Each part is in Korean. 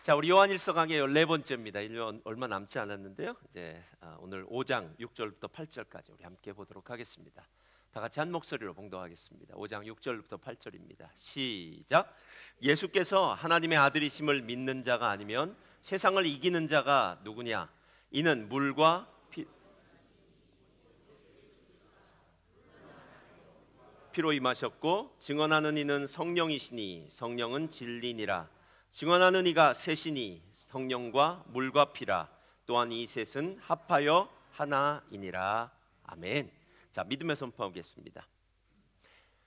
자, 우리 요한일서 강의 14번째입니다. 1년 얼마 남지 않았는데요. 이제 오늘 5장 6절부터 8절까지 우리 함께 보도록 하겠습니다. 다 같이 한 목소리로 봉독하겠습니다. 5장 6절부터 8절입니다. 시작. 예수께서 하나님의 아들이심을 믿는 자가 아니면 세상을 이기는 자가 누구냐? 이는 물과 피로 임하셨고 증언하는 이는 성령이시니 성령은 진리니라. 증언하는 이가 셋이니 성령과 물과 피라. 또한 이 셋은 합하여 하나이니라. 아멘. 자, 믿음의 선포하겠습니다.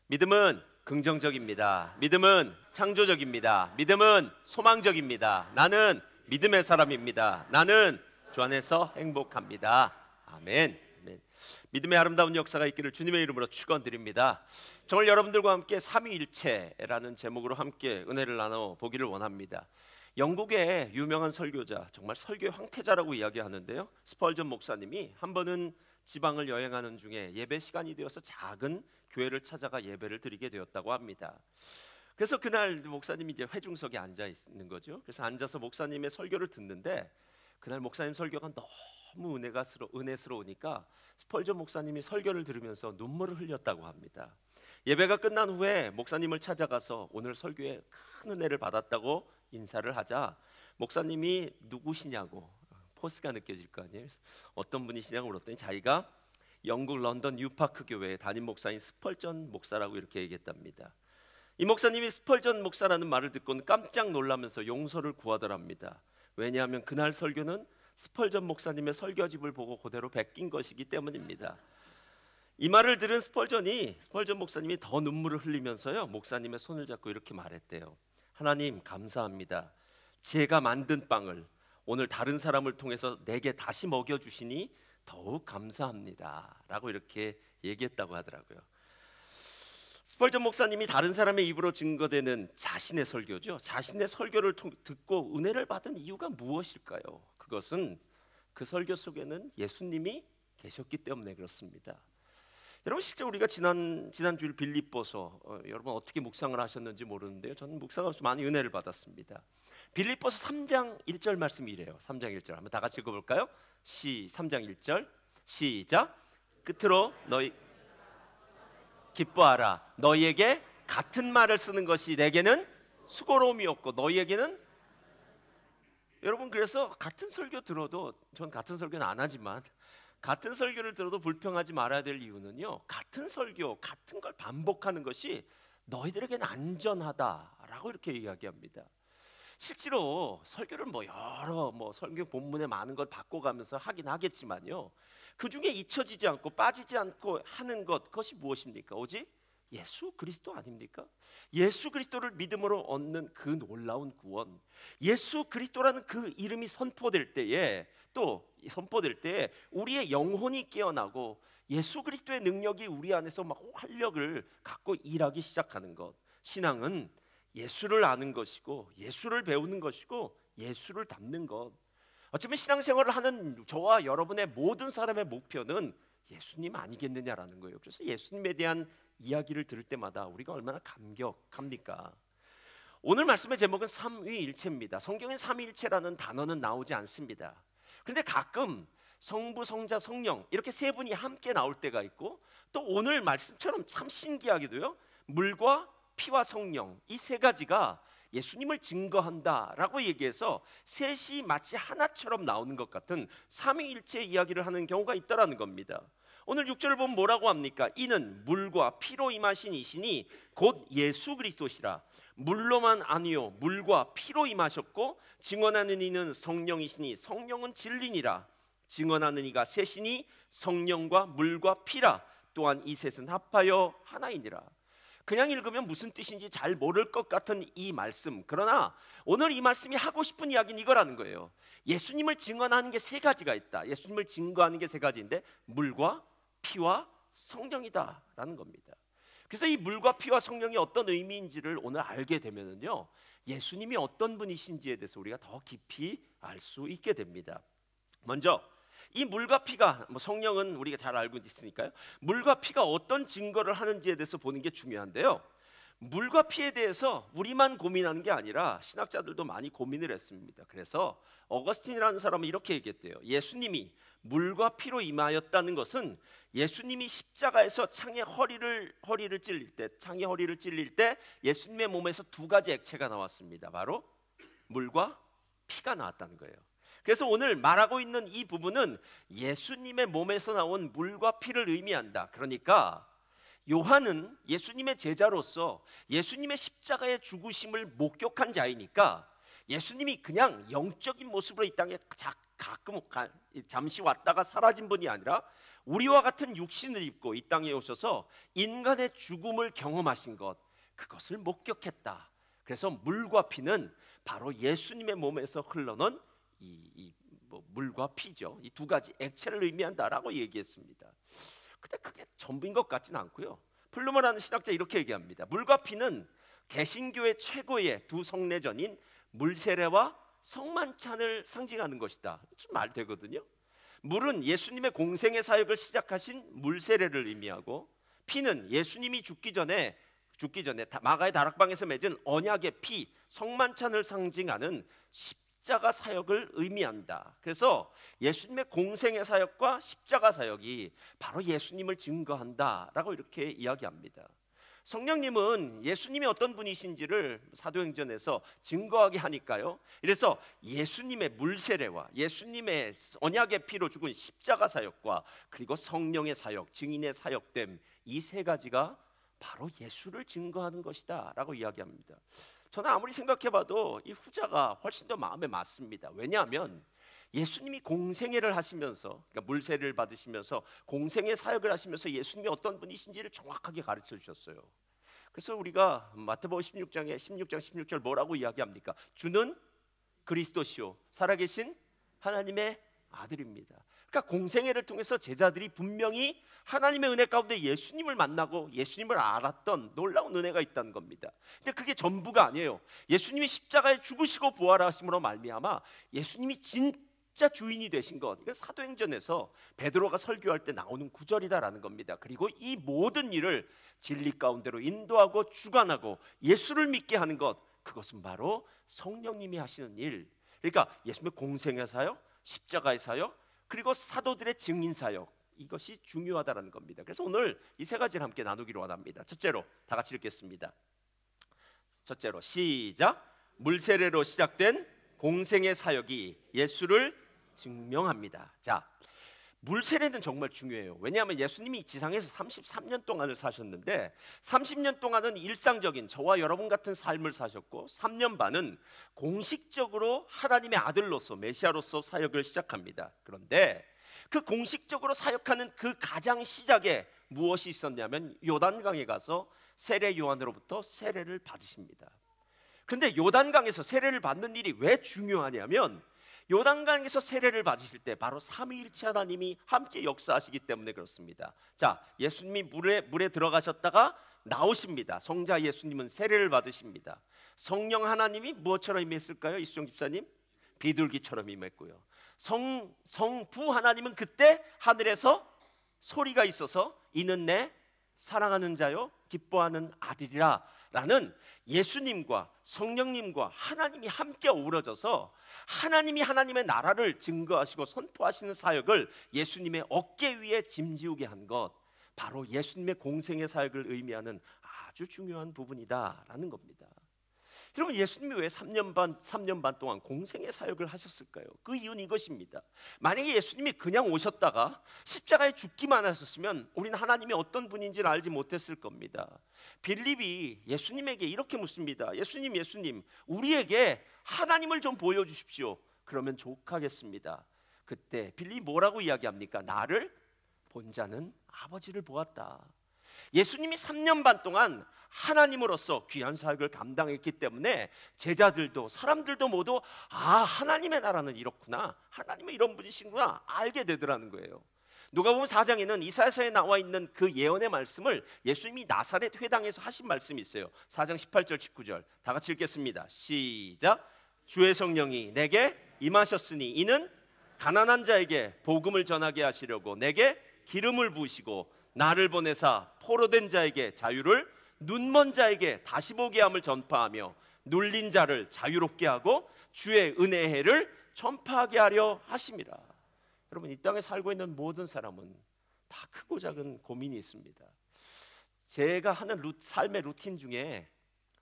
믿음은 긍정적입니다. 믿음은 창조적입니다. 믿음은 소망적입니다. 나는 믿음의 사람입니다. 나는 주 안에서 행복합니다. 아멘. 믿음의 아름다운 역사가 있기를 주님의 이름으로 축원드립니다. 정말 여러분들과 함께 삼위일체라는 제목으로 함께 은혜를 나눠보기를 원합니다. 영국의 유명한 설교자, 정말 설교의 황태자라고 이야기하는데요, 스펄전 목사님이 한 번은 지방을 여행하는 중에 예배 시간이 되어서 작은 교회를 찾아가 예배를 드리게 되었다고 합니다. 그래서 그날 목사님이 이제 회중석에 앉아 있는 거죠. 그래서 앉아서 목사님의 설교를 듣는데 그날 목사님 설교가 너무 은혜스러우니까 스펄전 목사님이 설교를 들으면서 눈물을 흘렸다고 합니다. 예배가 끝난 후에 목사님을 찾아가서 오늘 설교에 큰 은혜를 받았다고 인사를 하자 목사님이 누구시냐고, 포스가 느껴질 거 아니에요. 어떤 분이시냐고 물었더니 자기가 영국 런던 뉴파크 교회의 담임 목사인 스펄전 목사라고 이렇게 얘기했답니다. 이 목사님이 스펄전 목사라는 말을 듣고는 깜짝 놀라면서 용서를 구하더랍니다. 왜냐하면 그날 설교는 스펄전 목사님의 설교집을 보고 그대로 베낀 것이기 때문입니다. 이 말을 들은 스펄전 목사님이 더 눈물을 흘리면서요, 목사님의 손을 잡고 이렇게 말했대요. 하나님 감사합니다. 제가 만든 빵을 오늘 다른 사람을 통해서 내게 다시 먹여주시니 더욱 감사합니다 라고 이렇게 얘기했다고 하더라고요. 스펄전 목사님이 다른 사람의 입으로 증거되는 자신의 설교죠. 자신의 설교를 듣고 은혜를 받은 이유가 무엇일까요? 그것은 그 설교 속에는 예수님이 계셨기 때문에 그렇습니다. 여러분, 실제 우리가 지난주일 빌립보서 여러분 어떻게 묵상을 하셨는지 모르는데요, 저는 묵상하면서 많이 은혜를 받았습니다. 빌립보서 3장 1절 말씀이 이래요. 3장 1절 한번 다 같이 읽어볼까요? 3장 1절 시작. 끝으로 너희 기뻐하라. 너희에게 같은 말을 쓰는 것이 내게는 수고로움이었고 너희에게는, 여러분 그래서 같은 설교 들어도, 전 같은 설교는 안 하지만 같은 설교를 들어도 불평하지 말아야 될 이유는요, 같은 설교, 같은 걸 반복하는 것이 너희들에게는 안전하다라고 이렇게 이야기합니다. 실제로 설교를 여러 설교 본문에 많은 걸 바꿔가면서 하긴 하겠지만요, 그 중에 잊혀지지 않고 빠지지 않고 하는 것, 그것이 무엇입니까? 오직 예수 그리스도 아닙니까? 예수 그리스도를 믿음으로 얻는 그 놀라운 구원, 예수 그리스도라는 그 이름이 선포될 때에 우리의 영혼이 깨어나고 예수 그리스도의 능력이 우리 안에서 막 활력을 갖고 일하기 시작하는 것. 신앙은 예수를 아는 것이고 예수를 배우는 것이고 예수를 닮는 것. 어쩌면 신앙생활을 하는 저와 여러분의 모든 사람의 목표는 예수님 아니겠느냐라는 거예요. 그래서 예수님에 대한 이야기를 들을 때마다 우리가 얼마나 감격합니까? 오늘 말씀의 제목은 삼위일체입니다. 성경엔 삼위일체라는 단어는 나오지 않습니다. 그런데 가끔 성부, 성자, 성령 이렇게 세 분이 함께 나올 때가 있고, 또 오늘 말씀처럼 참 신기하게도요, 물과 피와 성령, 이 세 가지가 예수님을 증거한다라고 얘기해서 셋이 마치 하나처럼 나오는 것 같은 삼위일체 이야기를 하는 경우가 있다라는 겁니다. 오늘 6절을 보면 뭐라고 합니까? 이는 물과 피로 임하신 이시니 곧 예수 그리스도시라. 물로만 아니요 물과 피로 임하셨고 증언하는 이는 성령이시니 성령은 진리니라. 증언하는 이가 셋이니 성령과 물과 피라. 또한 이 셋은 합하여 하나이니라. 그냥 읽으면 무슨 뜻인지 잘 모를 것 같은 이 말씀, 그러나 오늘 이 말씀이 하고 싶은 이야기는 이거라는 거예요. 예수님을 증언하는 게 세 가지가 있다. 예수님을 증거하는 게 세 가지인데 물과 피와 성령이다라는 겁니다. 그래서 이 물과 피와 성령이 어떤 의미인지를 오늘 알게 되면은요, 예수님이 어떤 분이신지에 대해서 우리가 더 깊이 알 수 있게 됩니다. 먼저 이 물과 피가, 성령은 우리가 잘 알고 있으니까요, 물과 피가 어떤 증거를 하는지에 대해서 보는 게 중요한데요, 물과 피에 대해서 우리만 고민하는 게 아니라 신학자들도 많이 고민을 했습니다. 그래서 어거스틴이라는 사람은 이렇게 얘기했대요. 예수님이 물과 피로 임하였다는 것은 예수님이 십자가에서 창의 허리를 찔릴 때 예수님의 몸에서 두 가지 액체가 나왔습니다. 바로 물과 피가 나왔다는 거예요. 그래서 오늘 말하고 있는 이 부분은 예수님의 몸에서 나온 물과 피를 의미한다. 그러니까 요한은 예수님의 제자로서 예수님의 십자가의 죽으심을 목격한 자이니까 예수님이 그냥 영적인 모습으로 이 땅에 잠시 왔다가 사라진 분이 아니라 우리와 같은 육신을 입고 이 땅에 오셔서 인간의 죽음을 경험하신 것, 그것을 목격했다. 그래서 물과 피는 바로 예수님의 몸에서 흘러는 물과 피죠. 이 두 가지 액체를 의미한다라고 얘기했습니다. 근데 그게 전부인 것 같지는 않고요. 플루머라는 신학자 이렇게 얘기합니다. 물과 피는 개신교의 최고의 두 성례전인 물세례와 성만찬을 상징하는 것이다. 좀 말 되거든요. 물은 예수님의 공생의 사역을 시작하신 물세례를 의미하고, 피는 예수님이 죽기 전에 마가의 다락방에서 맺은 언약의 피, 성만찬을 상징하는 십자가 사역을 의미한다. 그래서 예수님의 공생의 사역과 십자가 사역이 바로 예수님을 증거한다라고 이렇게 이야기합니다. 성령님은 예수님이 어떤 분이신지를 사도행전에서 증거하게 하니까요. 그래서 예수님의 물세례와 예수님의 언약의 피로 죽은 십자가 사역과 그리고 성령의 사역, 증인의 사역됨, 이 세 가지가 바로 예수를 증거하는 것이다 라고 이야기합니다. 저는 아무리 생각해봐도 이 후자가 훨씬 더 마음에 맞습니다. 왜냐하면 예수님이 공생애를 하시면서, 그러니까 물세례를 받으시면서 공생애 사역을 하시면서 예수님이 어떤 분이신지를 정확하게 가르쳐 주셨어요. 그래서 우리가 마태복음 16장 16절 뭐라고 이야기합니까? 주는 그리스도시요 살아계신 하나님의 아들입니다. 그러니까 공생애를 통해서 제자들이 분명히 하나님의 은혜 가운데 예수님을 만나고 예수님을 알았던 놀라운 은혜가 있다는 겁니다. 근데 그게 전부가 아니에요. 예수님이 십자가에 죽으시고 부활하심으로 말미암아 예수님이 진짜 주인이 되신 것, 이건 사도행전에서 베드로가 설교할 때 나오는 구절이다라는 겁니다. 그리고 이 모든 일을 진리 가운데로 인도하고 주관하고 예수를 믿게 하는 것, 그것은 바로 성령님이 하시는 일. 그러니까 예수님의 공생의 사역, 십자가의 사역, 그리고 사도들의 증인 사역, 이것이 중요하다는 겁니다. 그래서 오늘 이 세 가지를 함께 나누기로 원합니다. 첫째로 다 같이 읽겠습니다. 첫째로 시작. 물세례로 시작된 공생의 사역이 예수를 증명합니다. 자, 물세례는 정말 중요해요. 왜냐하면 예수님이 지상에서 33년 동안을 사셨는데 30년 동안은 일상적인 저와 여러분 같은 삶을 사셨고 3년 반은 공식적으로 하나님의 아들로서 메시아로서 사역을 시작합니다. 그런데 그 공식적으로 사역하는 그 가장 시작에 무엇이 있었냐면 요단강에 가서 세례 요한으로부터 세례를 받으십니다. 그런데 요단강에서 세례를 받는 일이 왜 중요하냐면 요단강에서 세례를 받으실 때 바로 삼위일체 하나님이 함께 역사하시기 때문에 그렇습니다. 자, 예수님이 물에 들어가셨다가 나오십니다. 성자 예수님은 세례를 받으십니다. 성령 하나님이 무엇처럼 임했을까요? 이수정 집사님? 비둘기처럼 임했고요. 성부 하나님은 그때 하늘에서 소리가 있어서 이는 내 사랑하는 자요 기뻐하는 아들이라 라는 예수님과 성령님과 하나님이 함께 어우러져서 하나님이 하나님의 나라를 증거하시고 선포하시는 사역을 예수님의 어깨 위에 짐지우게 한 것, 바로 예수님의 공생의 사역을 의미하는 아주 중요한 부분이다라는 겁니다. 여러분, 예수님이 왜 3년 반 동안 공생의 사역을 하셨을까요? 그 이유는 이것입니다. 만약에 예수님이 그냥 오셨다가 십자가에 죽기만 하셨으면 우리는 하나님이 어떤 분인지를 알지 못했을 겁니다. 빌립이 예수님에게 이렇게 묻습니다. 예수님, 우리에게 하나님을 좀 보여주십시오. 그러면 족하겠습니다. 그때 빌립이 뭐라고 이야기합니까? 나를 본 자는 아버지를 보았다. 예수님이 3년 반 동안 하나님으로서 귀한 사역을 감당했기 때문에 제자들도 사람들도 모두 하나님의 나라는 이렇구나, 하나님은 이런 분이신구나 알게 되더라는 거예요. 누가복음 4장에는 이사야서에 나와 있는 그 예언의 말씀을 예수님이 나사렛 회당에서 하신 말씀이 있어요. 4장 18절 19절 다 같이 읽겠습니다. 시작. 주의 성령이 내게 임하셨으니 이는 가난한 자에게 복음을 전하게 하시려고 내게 기름을 부으시고 나를 보내사 포로된 자에게 자유를 눈먼 자에게 다시 보게 함을 전파하며 눌린 자를 자유롭게 하고 주의 은혜의 해를 전파하게 하려 하심이라. 여러분, 이 땅에 살고 있는 모든 사람은 다 크고 작은 고민이 있습니다. 제가 하는 삶의 루틴 중에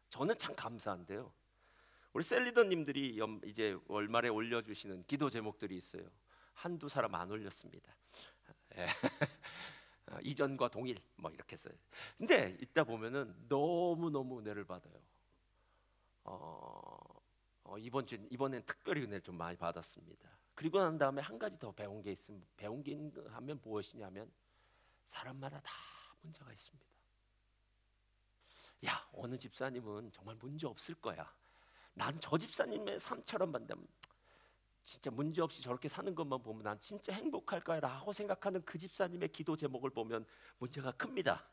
저는 참 감사한데요, 우리 셀리더님들이 이제 월말에 올려주시는 기도 제목들이 있어요. 한두 사람 안 올렸습니다. 이전과 동일 뭐 이렇게 써요. 근데 있다 보면은 너무너무 은혜를 받아요. 이번엔 특별히 은혜를 좀 많이 받았습니다. 그리고 난 다음에 한 가지 더 배운 게 있으면, 배운 게 하면 무엇이냐면, 사람마다 다 문제가 있습니다. 야, 어느 집사님은 정말 문제 없을 거야. 난 저 집사님의 삶처럼 만나면 진짜 문제 없이 저렇게 사는 것만 보면 난 진짜 행복할 거야 라고 생각하는 그 집사님의 기도 제목을 보면 문제가 큽니다.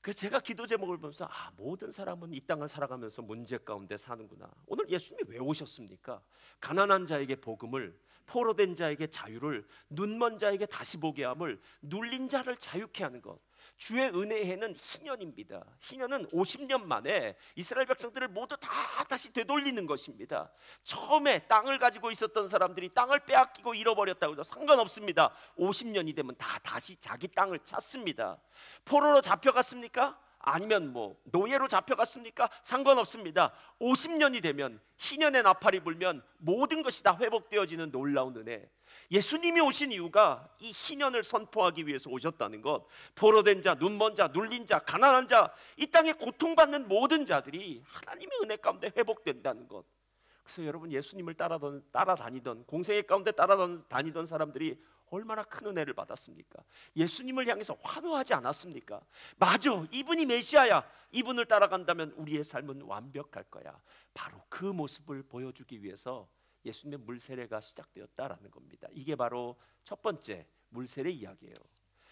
그래서 제가 기도 제목을 보면서 모든 사람은 이 땅을 살아가면서 문제 가운데 사는구나. 오늘 예수님이 왜 오셨습니까? 가난한 자에게 복음을, 포로된 자에게 자유를, 눈먼 자에게 다시 보게 함을, 눌린 자를 자유케 하는 것. 주의 은혜의 해는 희년입니다. 희년은 50년 만에 이스라엘 백성들을 모두 다 다시 되돌리는 것입니다. 처음에 땅을 가지고 있었던 사람들이 땅을 빼앗기고 잃어버렸다고 해도 상관없습니다. 50년이 되면 다 다시 자기 땅을 찾습니다. 포로로 잡혀갔습니까? 아니면 노예로 잡혀갔습니까? 상관없습니다. 50년이 되면, 희년의 나팔이 불면 모든 것이 다 회복되어지는 놀라운 은혜. 예수님이 오신 이유가 이 희년을 선포하기 위해서 오셨다는 것. 포로된 자, 눈먼 자, 눌린 자, 가난한 자, 이 땅에 고통받는 모든 자들이 하나님의 은혜 가운데 회복된다는 것. 그래서 여러분, 예수님을 따라다니던, 공생애 가운데 따라다니던 사람들이 얼마나 큰 은혜를 받았습니까? 예수님을 향해서 환호하지 않았습니까? 맞아, 이분이 메시아야. 이분을 따라간다면 우리의 삶은 완벽할 거야. 바로 그 모습을 보여주기 위해서 예수님의 물세례가 시작되었다라는 겁니다. 이게 바로 첫 번째 물세례 이야기예요.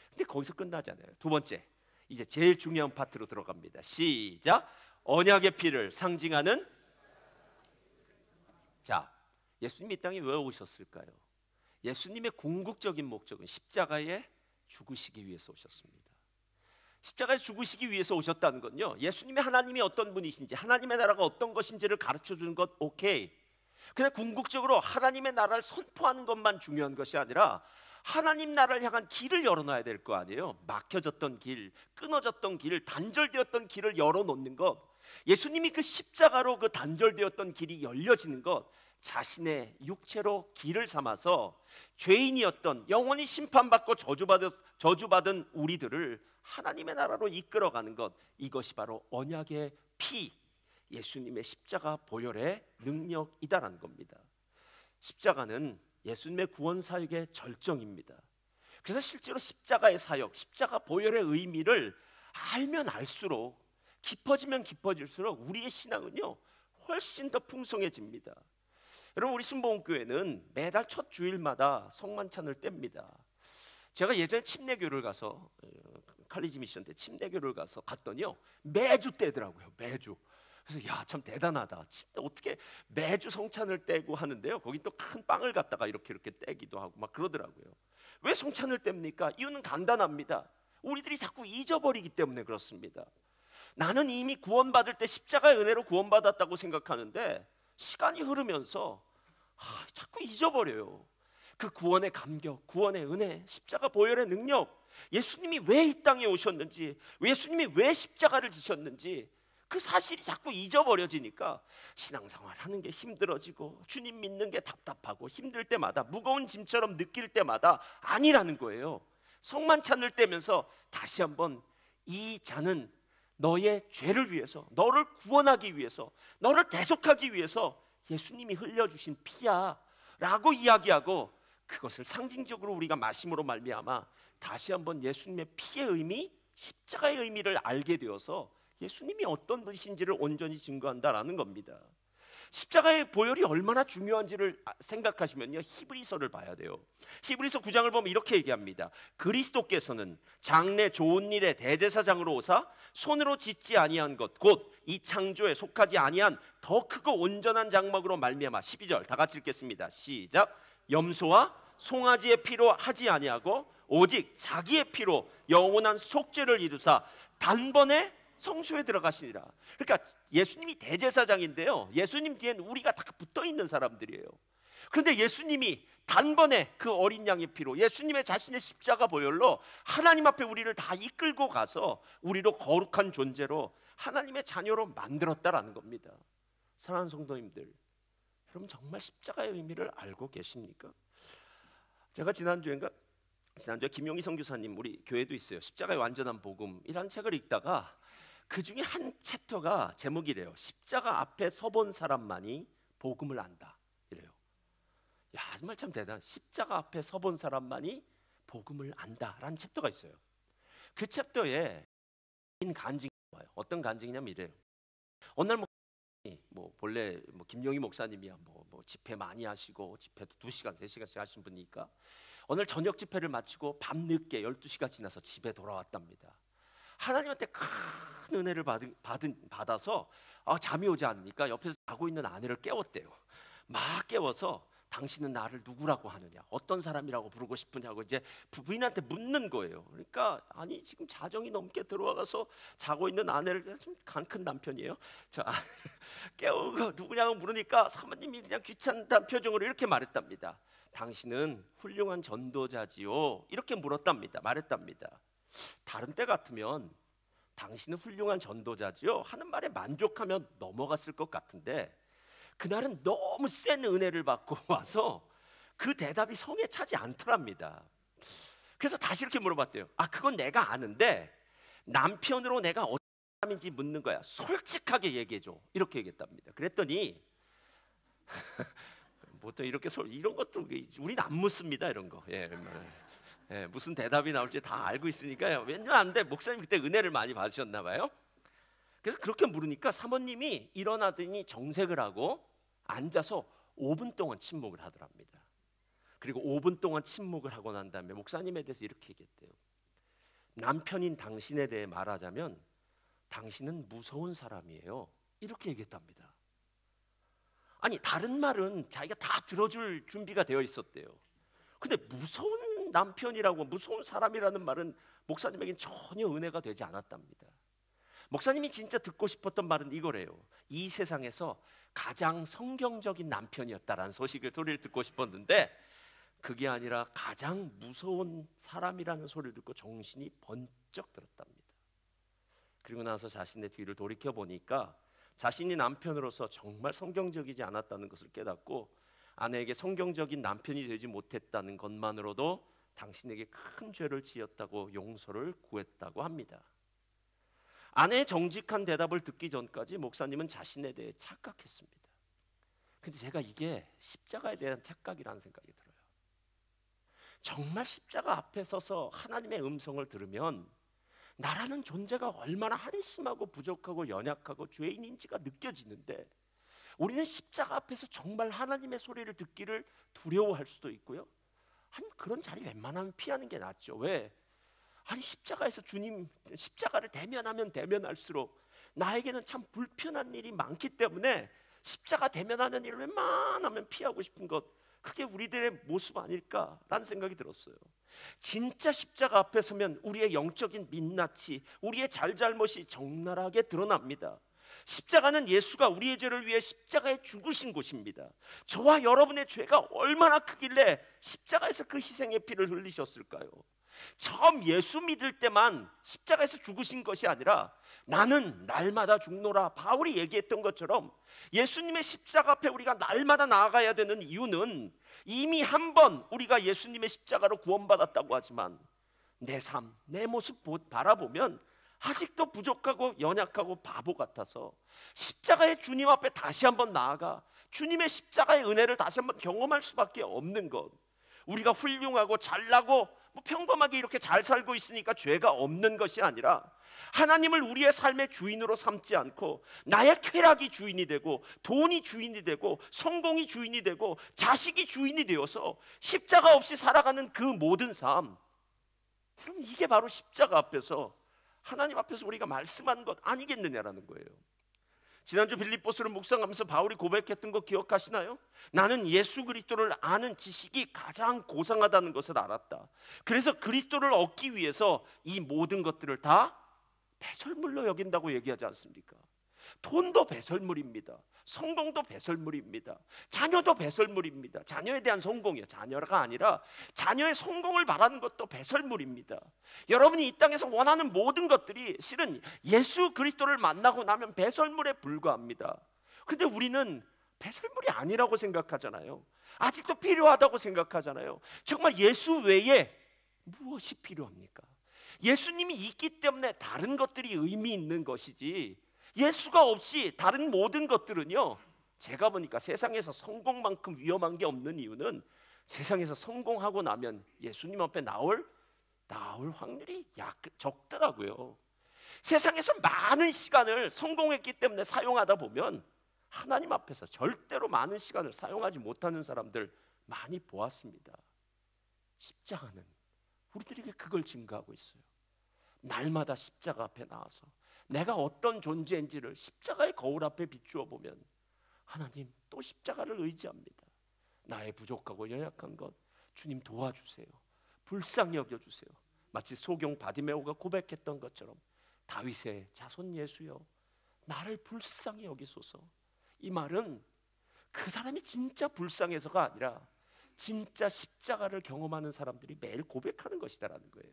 근데 거기서 끝나지 않아요. 두 번째, 이제 제일 중요한 파트로 들어갑니다. 시작. 언약의 피를 상징하는. 자, 예수님이 이 땅에 왜 오셨을까요? 예수님의 궁극적인 목적은 십자가에 죽으시기 위해서 오셨습니다. 십자가에 죽으시기 위해서 오셨다는 건요, 예수님이 하나님이 어떤 분이신지, 하나님의 나라가 어떤 것인지를 가르쳐주는 것 오케이. 그냥 궁극적으로 하나님의 나라를 선포하는 것만 중요한 것이 아니라 하나님 나라를 향한 길을 열어놔야 될 거 아니에요. 막혀졌던 길, 끊어졌던 길, 단절되었던 길을 열어놓는 것. 예수님이 그 십자가로 그 단절되었던 길이 열려지는 것, 자신의 육체로 길을 삼아서 죄인이었던, 영원히 심판받고 저주받은 우리들을 하나님의 나라로 이끌어가는 것, 이것이 바로 언약의 피, 예수님의 십자가 보혈의 능력이다라는 겁니다. 십자가는 예수님의 구원 사역의 절정입니다. 그래서 실제로 십자가의 사역, 십자가 보혈의 의미를 알면 알수록, 깊어지면 깊어질수록 우리의 신앙은요 훨씬 더 풍성해집니다. 여러분, 우리 순복음교회는 매달 첫 주일마다 성만찬을 뗍니다. 제가 예전에 침례교를 가서, 칼리지 미션 때 침례교를 가서 갔더니요, 매주 떼더라고요. 매주. 그래서 야, 참 대단하다. 어떻게 매주 성찬을 떼고 하는데요, 거기 또 큰 빵을 갖다가 이렇게 떼기도 하고 막 그러더라고요. 왜 성찬을 뗍니까? 이유는 간단합니다. 우리들이 자꾸 잊어버리기 때문에 그렇습니다. 나는 이미 구원받을 때 십자가의 은혜로 구원받았다고 생각하는데 시간이 흐르면서 자꾸 잊어버려요. 그 구원의 감격, 구원의 은혜, 십자가 보혈의 능력, 예수님이 왜 이 땅에 오셨는지, 예수님이 왜 십자가를 지셨는지 그 사실이 자꾸 잊어버려지니까 신앙생활 하는 게 힘들어지고, 주님 믿는 게 답답하고, 힘들 때마다, 무거운 짐처럼 느낄 때마다 아니라는 거예요. 성만찬을 떼면서 다시 한번 이 잔은 너의 죄를 위해서, 너를 구원하기 위해서, 너를 대속하기 위해서 예수님이 흘려주신 피야 라고 이야기하고, 그것을 상징적으로 우리가 마심으로 말미암아 다시 한번 예수님의 피의 의미, 십자가의 의미를 알게 되어서 예수님이 어떤 분이신지를 온전히 증거한다라는 겁니다. 십자가의 보혈이 얼마나 중요한지를 생각하시면요, 히브리서를 봐야 돼요. 히브리서 9장을 보면 이렇게 얘기합니다. 그리스도께서는 장래 좋은 일의 대제사장으로 오사 손으로 짓지 아니한 것, 곧 이 창조에 속하지 아니한 더 크고 온전한 장막으로 말미암아. 12절 다 같이 읽겠습니다. 시작. 염소와 송아지의 피로 하지 아니하고 오직 자기의 피로 영원한 속죄를 이루사 단번에 성소에 들어가시니라. 그러니까 예수님이 대제사장인데요, 예수님 뒤엔 우리가 다 붙어 있는 사람들이에요. 그런데 예수님이 단번에 그 어린 양의 피로, 예수님의 자신의 십자가 보혈로 하나님 앞에 우리를 다 이끌고 가서 우리로 거룩한 존재로 하나님의 자녀로 만들었다라는 겁니다. 사랑하는 성도님들, 여러분 정말 십자가의 의미를 알고 계십니까? 제가 지난주에 김용희 선교사님, 우리 교회도 있어요, 십자가의 완전한 복음이라는 책을 읽다가 그 중에 한 챕터가 제목이래요. 십자가 앞에 서본 사람만이 복음을 안다, 이래요. 야, 정말 참 대단. 십자가 앞에 서본 사람만이 복음을 안다라는 챕터가 있어요. 그 챕터에 간증이 나와요. 어떤 간증이냐면 이래요. 어느 날 본래 김용희 목사님이야 집회 많이 하시고, 집회도 2시간 3시간씩 하신 분이니까 오늘 저녁 집회를 마치고 밤늦게 12시가 지나서 집에 돌아왔답니다. 하나님한테 큰 은혜를 받아서 잠이 오지 않으니까 옆에서 자고 있는 아내를 깨웠대요. 막 깨워서 당신은 나를 누구라고 하느냐, 어떤 사람이라고 부르고 싶으냐고 이제 부인한테 묻는 거예요. 그러니까 아니 지금 자정이 넘게 들어와서 자고 있는 아내를, 좀 간 큰 남편이에요, 저 아내를 깨우고 누구냐고 물으니까 사모님이 그냥 귀찮다는 표정으로 이렇게 말했답니다. 당신은 훌륭한 전도자지요, 이렇게 말했답니다. 다른 때 같으면 당신은 훌륭한 전도자지요 하는 말에 만족하면 넘어갔을 것 같은데, 그날은 너무 센 은혜를 받고 와서 그 대답이 성에 차지 않더랍니다. 그래서 다시 이렇게 물어봤대요. 그건 내가 아는데 남편으로 내가 어떤 사람인지 묻는 거야, 솔직하게 얘기해줘, 이렇게 얘기했답니다. 그랬더니 보통 이런 것도 우리는 안 묻습니다, 이런 거. 무슨 대답이 나올지 다 알고 있으니까요. 왜냐면 안 돼. 목사님 그때 은혜를 많이 받으셨나 봐요. 그래서 그렇게 물으니까 사모님이 일어나더니 정색을 하고 앉아서 5분 동안 침묵을 하더랍니다. 그리고 5분 동안 침묵을 하고 난 다음에 목사님에 대해서 이렇게 얘기했대요. 남편인 당신에 대해 말하자면 당신은 무서운 사람이에요, 이렇게 얘기했답니다. 아니, 다른 말은 자기가 다 들어줄 준비가 되어 있었대요. 근데 무서운 남편이라고, 무서운 사람이라는 말은 목사님에겐 전혀 은혜가 되지 않았답니다. 목사님이 진짜 듣고 싶었던 말은 이거래요. 이 세상에서 가장 성경적인 남편이었다라는 소리를 듣고 싶었는데, 그게 아니라 가장 무서운 사람이라는 소리를 듣고 정신이 번쩍 들었답니다. 그리고 나서 자신의 뒤를 돌이켜 보니까 자신이 남편으로서 정말 성경적이지 않았다는 것을 깨닫고, 아내에게 성경적인 남편이 되지 못했다는 것만으로도 당신에게 큰 죄를 지었다고 용서를 구했다고 합니다. 아내의 정직한 대답을 듣기 전까지 목사님은 자신에 대해 착각했습니다. 근데 제가 이게 십자가에 대한 착각이라는 생각이 들어요. 정말 십자가 앞에 서서 하나님의 음성을 들으면 나라는 존재가 얼마나 한심하고 부족하고 연약하고 죄인인지가 느껴지는데, 우리는 십자가 앞에서 정말 하나님의 소리를 듣기를 두려워할 수도 있고요. 아니, 그런 자리 웬만하면 피하는 게 낫죠. 왜? 아니, 십자가에서 주님 십자가를 대면하면 대면할수록 나에게는 참 불편한 일이 많기 때문에 십자가 대면하는 일을 웬만하면 피하고 싶은 것, 그게 우리들의 모습 아닐까라는 생각이 들었어요. 진짜 십자가 앞에 서면 우리의 영적인 민낯이, 우리의 잘잘못이 적나라하게 드러납니다. 십자가는 예수가 우리의 죄를 위해 십자가에 죽으신 곳입니다. 저와 여러분의 죄가 얼마나 크길래 십자가에서 그 희생의 피를 흘리셨을까요? 처음 예수 믿을 때만 십자가에서 죽으신 것이 아니라 나는 날마다 죽노라, 바울이 얘기했던 것처럼 예수님의 십자가 앞에 우리가 날마다 나아가야 되는 이유는, 이미 한 번 우리가 예수님의 십자가로 구원받았다고 하지만 내 삶, 내 모습 바라보면 아직도 부족하고 연약하고 바보 같아서 십자가의 주님 앞에 다시 한번 나아가 주님의 십자가의 은혜를 다시 한번 경험할 수밖에 없는 것. 우리가 훌륭하고 잘나고 평범하게 이렇게 잘 살고 있으니까 죄가 없는 것이 아니라, 하나님을 우리의 삶의 주인으로 삼지 않고 나의 쾌락이 주인이 되고 돈이 주인이 되고 성공이 주인이 되고 자식이 주인이 되어서 십자가 없이 살아가는 그 모든 삶, 그럼 이게 바로 십자가 앞에서, 하나님 앞에서 우리가 말씀한 것 아니겠느냐라는 거예요. 지난주 빌립보서를 묵상하면서 바울이 고백했던 거 기억하시나요? 나는 예수 그리스도를 아는 지식이 가장 고상하다는 것을 알았다. 그래서 그리스도를 얻기 위해서 이 모든 것들을 다 배설물로 여긴다고 얘기하지 않습니까? 돈도 배설물입니다. 성공도 배설물입니다. 자녀도 배설물입니다. 자녀에 대한 성공이요, 자녀가 아니라 자녀의 성공을 바라는 것도 배설물입니다. 여러분이 이 땅에서 원하는 모든 것들이 실은 예수 그리스도를 만나고 나면 배설물에 불과합니다. 근데 우리는 배설물이 아니라고 생각하잖아요. 아직도 필요하다고 생각하잖아요. 정말 예수 외에 무엇이 필요합니까? 예수님이 있기 때문에 다른 것들이 의미 있는 것이지, 예수가 없이 다른 모든 것들은요, 제가 보니까 세상에서 성공만큼 위험한 게 없는 이유는 세상에서 성공하고 나면 예수님 앞에 나올 확률이 적더라고요. 세상에서 많은 시간을 성공했기 때문에 사용하다 보면 하나님 앞에서 절대로 많은 시간을 사용하지 못하는 사람들 많이 보았습니다. 십자가는 우리들에게 그걸 증거하고 있어요. 날마다 십자가 앞에 나와서 내가 어떤 존재인지를 십자가의 거울 앞에 비추어 보면 하나님, 또 십자가를 의지합니다. 나의 부족하고 연약한 것 주님 도와주세요. 불쌍히 여겨주세요. 마치 소경 바디메오가 고백했던 것처럼 다윗의 자손 예수여, 나를 불쌍히 여기소서. 이 말은 그 사람이 진짜 불쌍해서가 아니라 진짜 십자가를 경험하는 사람들이 매일 고백하는 것이다라는 거예요.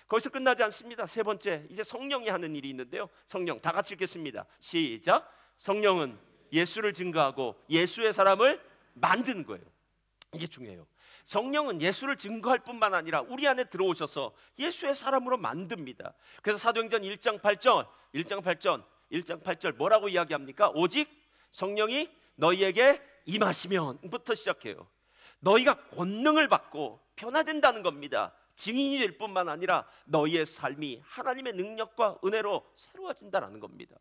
거기서 끝나지 않습니다. 세 번째, 이제 성령이 하는 일이 있는데요. 성령, 다 같이 읽겠습니다. 시작. 성령은 예수를 증거하고 예수의 사람을 만드는 거예요. 이게 중요해요. 성령은 예수를 증거할 뿐만 아니라 우리 안에 들어오셔서 예수의 사람으로 만듭니다. 그래서 사도행전 1장 8절 뭐라고 이야기합니까? 오직 성령이 너희에게 임하시면부터 시작해요. 너희가 권능을 받고 변화된다는 겁니다. 증인이 될 뿐만 아니라 너희의 삶이 하나님의 능력과 은혜로 새로워진다는 겁니다.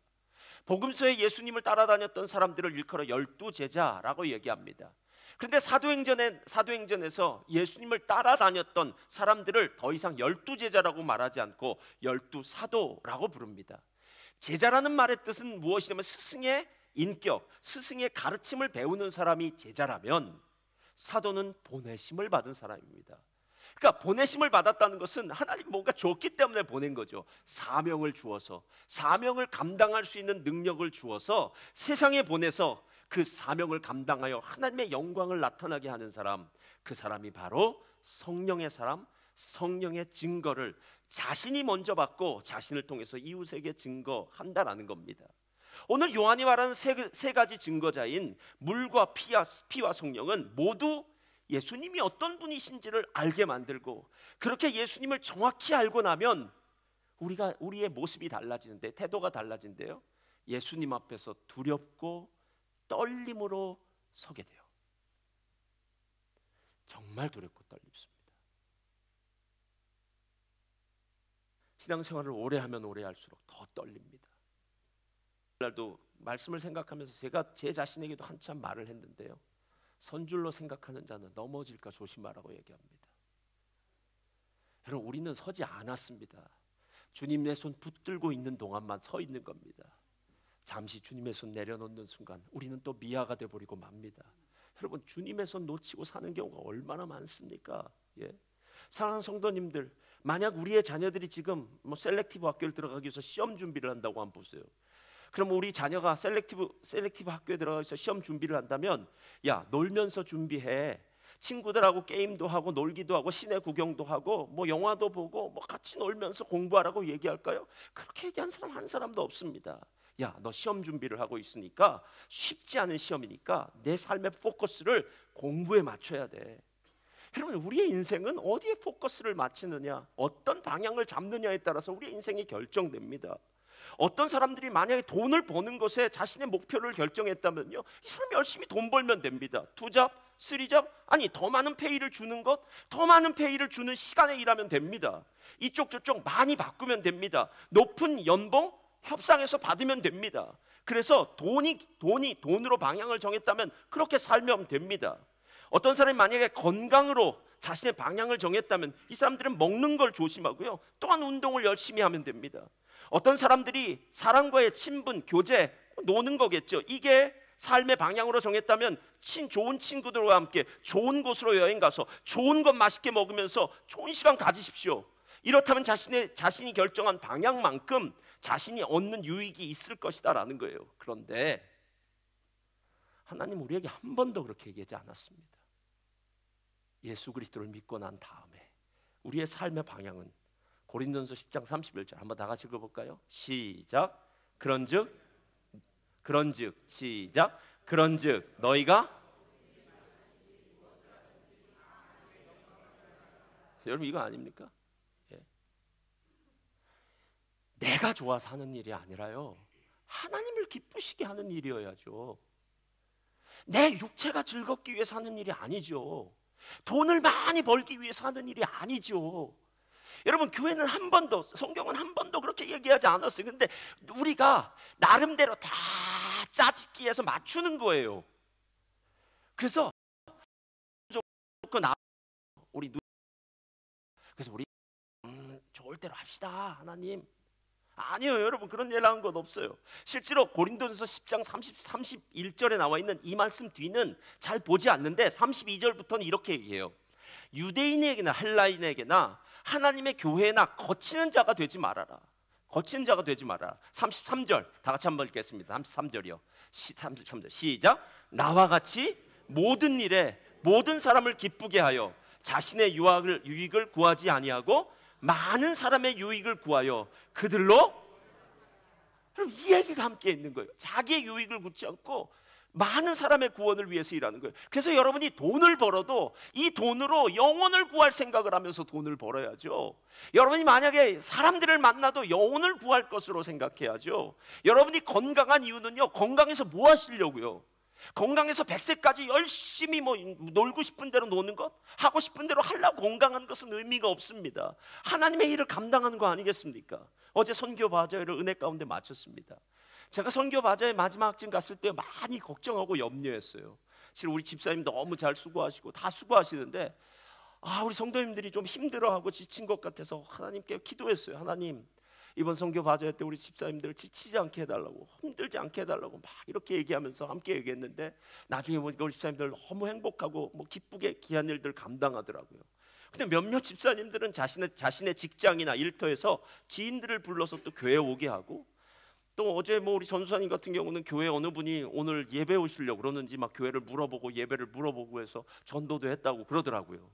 복음서에 예수님을 따라다녔던 사람들을 일컬어 12제자라고 얘기합니다. 그런데 사도행전에서 예수님을 따라다녔던 사람들을 더 이상 12제자라고 말하지 않고 12사도라고 부릅니다. 제자라는 말의 뜻은 무엇이냐면 스승의 인격, 스승의 가르침을 배우는 사람이 제자라면 사도는 보내심을 받은 사람입니다. 그러니까 보내심을 받았다는 것은 하나님 뭔가 줬기 때문에 보낸 거죠. 사명을 주어서, 사명을 감당할 수 있는 능력을 주어서 세상에 보내서 그 사명을 감당하여 하나님의 영광을 나타나게 하는 사람, 그 사람이 바로 성령의 사람, 성령의 증거를 자신이 먼저 받고 자신을 통해서 이웃에게 증거한다라는 겁니다. 오늘 요한이 말하는 세 가지 증거자인 물과 피와 성령은 모두 예수님이 어떤 분이신지를 알게 만들고, 그렇게 예수님을 정확히 알고 나면 우리의 모습이 달라지는데, 태도가 달라진대요. 예수님 앞에서 두렵고 떨림으로 서게 돼요. 정말 두렵고 떨립니다. 신앙생활을 오래 하면 오래 할수록 더 떨립니다. 오늘날도 말씀을 생각하면서 제가 제 자신에게도 한참 말을 했는데요, 선줄로 생각하는 자는 넘어질까 조심하라고 얘기합니다. 여러분, 우리는 서지 않았습니다. 주님의 손 붙들고 있는 동안만 서 있는 겁니다. 잠시 주님의 손 내려놓는 순간 우리는 또 미아가 돼버리고 맙니다. 여러분, 주님의 손 놓치고 사는 경우가 얼마나 많습니까? 사랑하는 성도님들, 만약 우리의 자녀들이 지금 셀렉티브 학교를 들어가기 위해서 시험 준비를 한다고 한번 보세요. 그럼 우리 자녀가 셀렉티브 학교에 들어가서 시험 준비를 한다면, 야, 놀면서 준비해. 친구들하고 게임도 하고 놀기도 하고 시내 구경도 하고 영화도 보고 같이 놀면서 공부하라고 얘기할까요? 그렇게 얘기한 사람 한 사람도 없습니다. 야, 너 시험 준비를 하고 있으니까, 쉽지 않은 시험이니까 내 삶의 포커스를 공부에 맞춰야 돼. 여러분, 우리의 인생은 어디에 포커스를 맞추느냐, 어떤 방향을 잡느냐에 따라서 우리의 인생이 결정됩니다. 어떤 사람들이 만약에 돈을 버는 것에 자신의 목표를 결정했다면요, 이 사람이 열심히 돈 벌면 됩니다. 2잡, 3잡, 아니 더 많은 페이를 주는 것, 더 많은 페이를 주는 시간에 일하면 됩니다. 이쪽 저쪽 많이 바꾸면 됩니다. 높은 연봉 협상해서 받으면 됩니다. 그래서 돈으로 방향을 정했다면 그렇게 살면 됩니다. 어떤 사람이 만약에 건강으로 자신의 방향을 정했다면 이 사람들은 먹는 걸 조심하고요, 또한 운동을 열심히 하면 됩니다. 어떤 사람들이 사람과의 친분, 교제, 노는 거겠죠. 이게 삶의 방향으로 정했다면 좋은 친구들과 함께 좋은 곳으로 여행 가서 좋은 것 맛있게 먹으면서 좋은 시간 가지십시오. 이렇다면 자신이 결정한 방향만큼 자신이 얻는 유익이 있을 것이다라는 거예요. 그런데 하나님 우리에게 한 번도 그렇게 얘기하지 않았습니다. 예수 그리스도를 믿고 난 다음에 우리의 삶의 방향은 고린도전서 10장 31절 한번 다 같이 읽어볼까요? 시작. 그런즉 시작. 그런즉 너희가, 여러분 이거 아닙니까? 예. 내가 좋아서 하는 일이 아니라요, 하나님을 기쁘시게 하는 일이어야죠. 내 육체가 즐겁기 위해서 하는 일이 아니죠. 돈을 많이 벌기 위해서 하는 일이 아니죠. 여러분 교회는 한 번도, 성경은 한 번도 그렇게 얘기하지 않았어요. 근데 우리가 나름대로 다 짜집기해서 맞추는 거예요. 그래서 우리 좋을 대로 합시다 하나님. 아니요 여러분, 그런 일 한 것 없어요. 실제로 고린도전서 10장 31절에 나와 있는 이 말씀 뒤는 잘 보지 않는데 32절부터는 이렇게 얘기해요. 유대인에게나 헬라인에게나 하나님의 교회나 거치는 자가 되지 말아라. 거치는 자가 되지 말아라. 33절 다 같이 한번 읽겠습니다. 33절이요. 33절 시작. 나와 같이 모든 일에 모든 사람을 기쁘게 하여 자신의 유익을 구하지 아니하고 많은 사람의 유익을 구하여 그들로, 그럼 이 얘기가 함께 있는 거예요. 자기의 유익을 구치 않고 많은 사람의 구원을 위해서 일하는 거예요. 그래서 여러분이 돈을 벌어도 이 돈으로 영혼을 구할 생각을 하면서 돈을 벌어야죠. 여러분이 만약에 사람들을 만나도 영혼을 구할 것으로 생각해야죠. 여러분이 건강한 이유는요, 건강해서 뭐 하시려고요? 건강해서 100세까지 열심히 놀고 싶은 대로 노는 것, 하고 싶은 대로 하려고 건강한 것은 의미가 없습니다. 하나님의 일을 감당하는 거 아니겠습니까? 어제 선교 바자회를 은혜 가운데 마쳤습니다. 제가 선교 바자회 마지막 학진 갔을 때 많이 걱정하고 염려했어요. 사실 우리 집사님 너무 잘 수고하시고 다 수고하시는데 우리 성도님들이 좀 힘들어하고 지친 것 같아서 하나님께 기도했어요. 하나님, 이번 선교 바자회 때 우리 집사님들 지치지 않게 해달라고, 힘들지 않게 해달라고 막 이렇게 얘기하면서 함께 얘기했는데 나중에 보니까 우리 집사님들 너무 행복하고 기쁘게 귀한 일들 감당하더라고요. 근데 몇몇 집사님들은 자신의 직장이나 일터에서 지인들을 불러서 또 교회에 오게 하고, 또 어제 우리 전수사님 같은 경우는 교회 어느 분이 오늘 예배 오시려고 그러는지 막 교회를 물어보고 예배를 물어보고 해서 전도도 했다고 그러더라고요.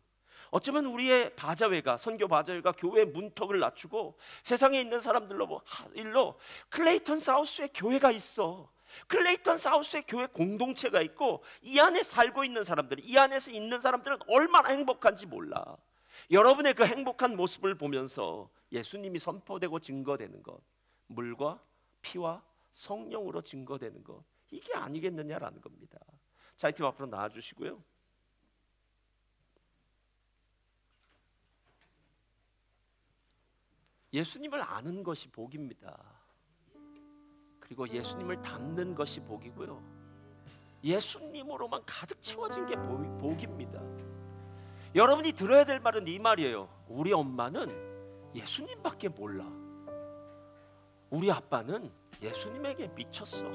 어쩌면 우리의 바자회가, 선교 바자회가 교회의 문턱을 낮추고 세상에 있는 사람들로 일로 클레이턴 사우스에 교회가 있어. 클레이턴 사우스에 교회 공동체가 있고 이 안에 살고 있는 사람들, 이 안에서 있는 사람들은 얼마나 행복한지 몰라. 여러분의 그 행복한 모습을 보면서 예수님이 선포되고 증거되는 것, 물과 피와 성령으로 증거되는 것, 이게 아니겠느냐라는 겁니다. 자, 이 팀 앞으로 나와주시고요. 예수님을 아는 것이 복입니다. 그리고 예수님을 닮는 것이 복이고요. 예수님으로만 가득 채워진 게 복입니다. 여러분이 들어야 될 말은 이 말이에요. 우리 엄마는 예수님밖에 몰라. 우리 아빠는 예수님에게 미쳤어.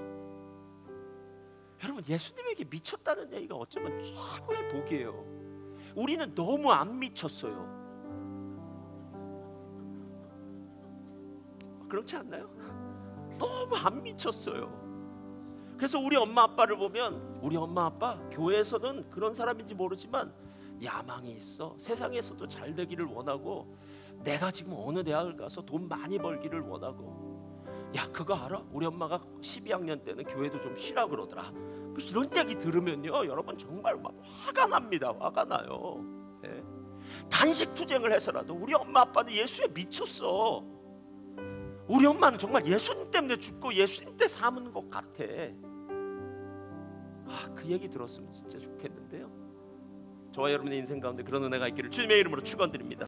여러분, 예수님에게 미쳤다는 얘기가 어쩌면 최고의 복이에요. 우리는 너무 안 미쳤어요. 그렇지 않나요? 너무 안 미쳤어요. 그래서 우리 엄마 아빠를 보면, 우리 엄마 아빠 교회에서는 그런 사람인지 모르지만 야망이 있어. 세상에서도 잘 되기를 원하고, 내가 지금 어느 대학을 가서 돈 많이 벌기를 원하고. 야, 그거 알아? 우리 엄마가 12학년 때는 교회도 좀 쉬라 그러더라. 이런 얘기 들으면요, 여러분 정말 막 화가 납니다. 화가 나요. 네. 단식 투쟁을 해서라도 우리 엄마 아빠는 예수에 미쳤어. 우리 엄마는 정말 예수님 때문에 죽고 예수님 때 사는 것 같아. 그 얘기 들었으면 진짜 좋겠는데요. 저와 여러분의 인생 가운데 그런 은혜가 있기를 주님의 이름으로 축원드립니다.